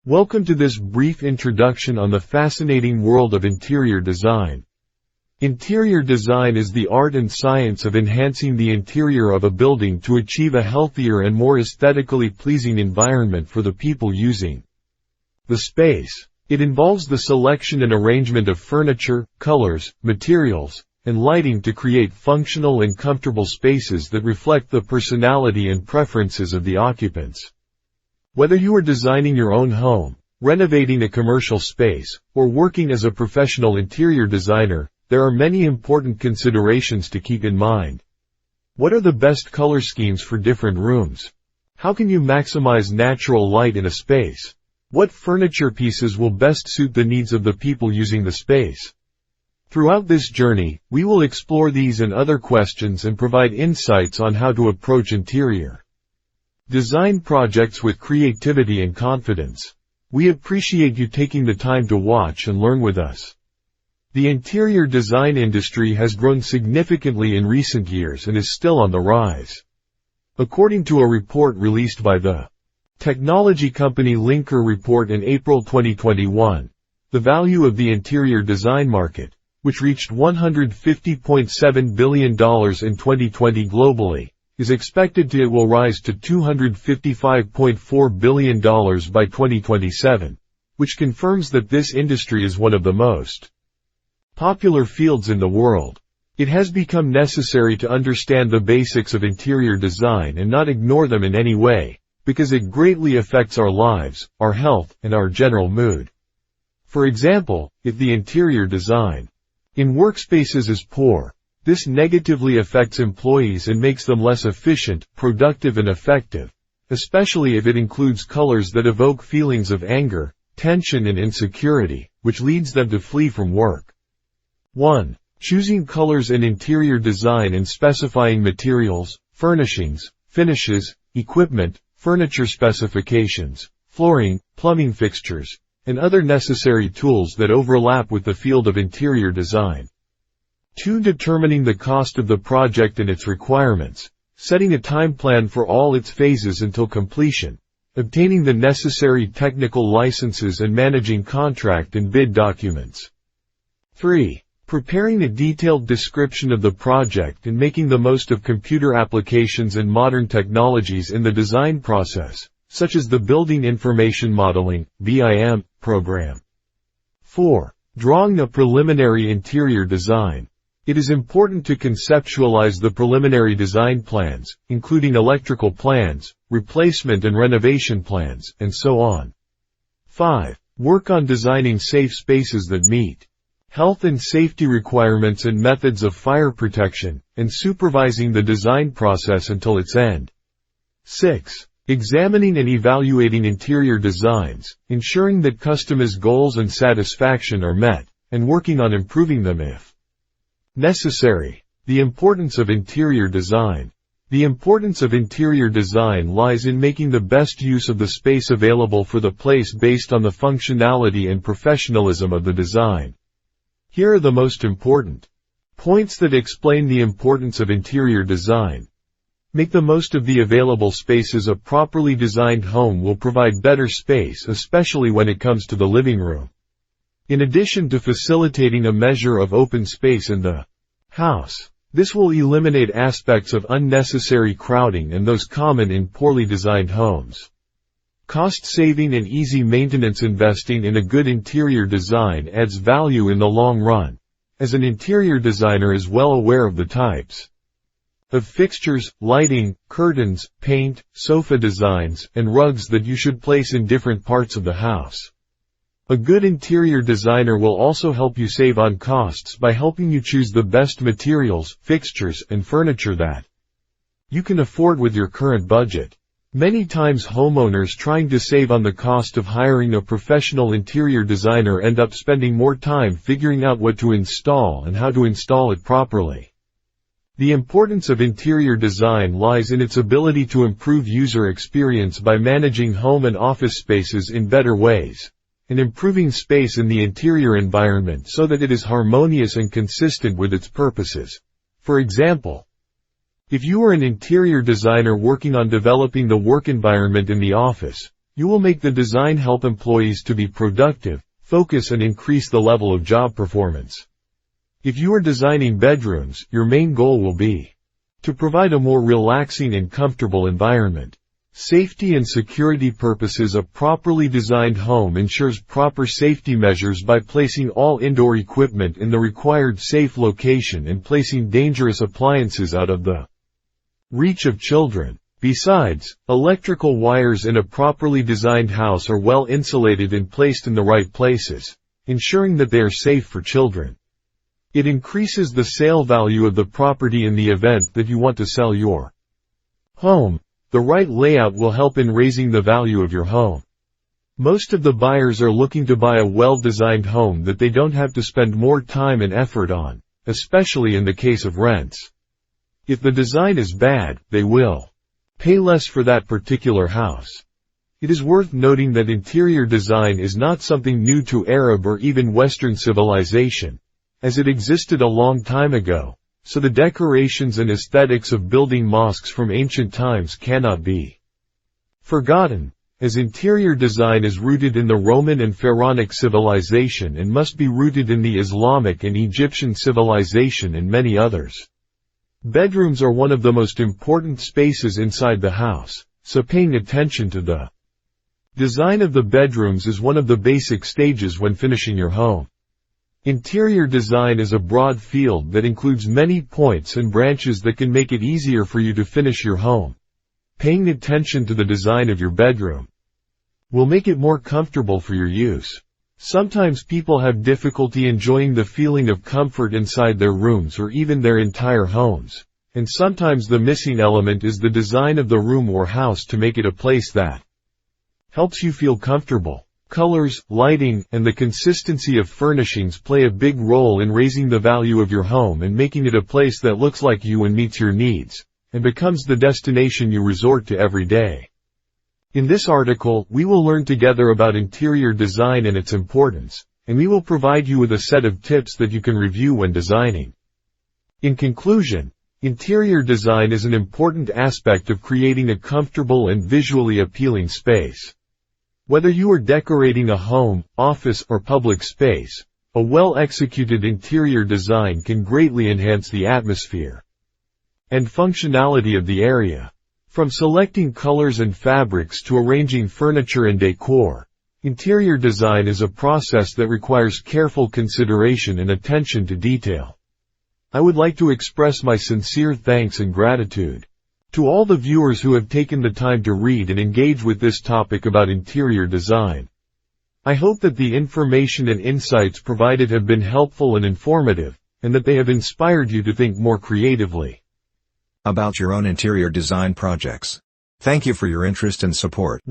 Welcome to this brief introduction on the fascinating world of interior design. Interior design is the art and science of enhancing the interior of a building to achieve a healthier and more aesthetically pleasing environment for the people using the space. It involves the selection and arrangement of furniture, colors, materials, and lighting to create functional and comfortable spaces that reflect the personality and preferences of the occupants. Whether you are designing your own home, renovating a commercial space, or working as a professional interior designer, there are many important considerations to keep in mind. What are the best color schemes for different rooms? How can you maximize natural light in a space? What furniture pieces will best suit the needs of the people using the space? Throughout this journey, we will explore these and other questions and provide insights on how to approach interior design projects with creativity and confidence. We appreciate you taking the time to watch and learn with us. The interior design industry has grown significantly in recent years and is still on the rise. According to a report released by the technology company Linker Report in April 2021, the value of the interior design market, which reached $150.7 billion in 2020 globally, is expected to will rise to $255.4 billion by 2027, which confirms that this industry is one of the most popular fields in the world. It has become necessary to understand the basics of interior design and not ignore them in any way, because it greatly affects our lives, our health, and our general mood. For example, if the interior design in workspaces is poor, this negatively affects employees and makes them less efficient, productive and effective, especially if it includes colors that evoke feelings of anger, tension and insecurity, which leads them to flee from work. 1. Choosing colors and interior design and specifying materials, furnishings, finishes, equipment, furniture specifications, flooring, plumbing fixtures, and other necessary tools that overlap with the field of interior design. 2. Determining the cost of the project and its requirements, setting a time plan for all its phases until completion, obtaining the necessary technical licenses and managing contract and bid documents. 3. Preparing a detailed description of the project and making the most of computer applications and modern technologies in the design process, such as the Building Information Modeling (BIM) program. 4. Drawing a preliminary interior design. It is important to conceptualize the preliminary design plans, including electrical plans, replacement and renovation plans, and so on. 5. Work on designing safe spaces that meet health and safety requirements and methods of fire protection, and supervising the design process until its end. 6. Examining and evaluating interior designs, ensuring that customers' goals and satisfaction are met, and working on improving them if necessary. The importance of interior design. The importance of interior design lies in making the best use of the space available for the place based on the functionality and professionalism of the design. Here are the most important points that explain the importance of interior design. Make the most of the available spaces. A properly designed home will provide better space, especially when it comes to the living room. In addition to facilitating a measure of open space in the house, this will eliminate aspects of unnecessary crowding and those common in poorly designed homes. Cost-saving and easy maintenance. Investing in a good interior design adds value in the long run, as an interior designer is well aware of the types of fixtures, lighting, curtains, paint, sofa designs, and rugs that you should place in different parts of the house. A good interior designer will also help you save on costs by helping you choose the best materials, fixtures, and furniture that you can afford with your current budget. Many times homeowners trying to save on the cost of hiring a professional interior designer end up spending more time figuring out what to install and how to install it properly. The importance of interior design lies in its ability to improve user experience by managing home and office spaces in better ways, and improving space in the interior environment so that it is harmonious and consistent with its purposes. For example, if you are an interior designer working on developing the work environment in the office, You will make the design help employees to be productive, focus and increase the level of job performance. If you are designing bedrooms, your main goal will be to provide a more relaxing and comfortable environment. Safety and security purposes. A properly designed home ensures proper safety measures by placing all indoor equipment in the required safe location and placing dangerous appliances out of the reach of children. Besides, electrical wires in a properly designed house are well insulated and placed in the right places, ensuring that they are safe for children. It increases the sale value of the property in the event that you want to sell your home. The right layout will help in raising the value of your home. Most of the buyers are looking to buy a well-designed home that they don't have to spend more time and effort on, especially in the case of rents. If the design is bad, they will pay less for that particular house. It is worth noting that interior design is not something new to Arab or even Western civilization, as it existed a long time ago. So the decorations and aesthetics of building mosques from ancient times cannot be forgotten, as interior design is rooted in the Roman and Pharaonic civilization and must be rooted in the Islamic and Egyptian civilization and many others. Bedrooms are one of the most important spaces inside the house, so paying attention to the design of the bedrooms is one of the basic stages when finishing your home. Interior design is a broad field that includes many points and branches that can make it easier for you to finish your home. Paying attention to the design of your bedroom will make it more comfortable for your use. Sometimes people have difficulty enjoying the feeling of comfort inside their rooms or even their entire homes, and sometimes the missing element is the design of the room or house to make it a place that helps you feel comfortable. Colors, lighting, and the consistency of furnishings play a big role in raising the value of your home and making it a place that looks like you and meets your needs, and becomes the destination you resort to every day. In this article, we will learn together about interior design and its importance, and we will provide you with a set of tips that you can review when designing. In conclusion, interior design is an important aspect of creating a comfortable and visually appealing space. Whether you are decorating a home, office, or public space, a well-executed interior design can greatly enhance the atmosphere and functionality of the area. From selecting colors and fabrics to arranging furniture and decor, interior design is a process that requires careful consideration and attention to detail. I would like to express my sincere thanks and gratitude to all the viewers who have taken the time to read and engage with this topic about interior design. I hope that the information and insights provided have been helpful and informative, and that they have inspired you to think more creatively about your own interior design projects. Thank you for your interest and support.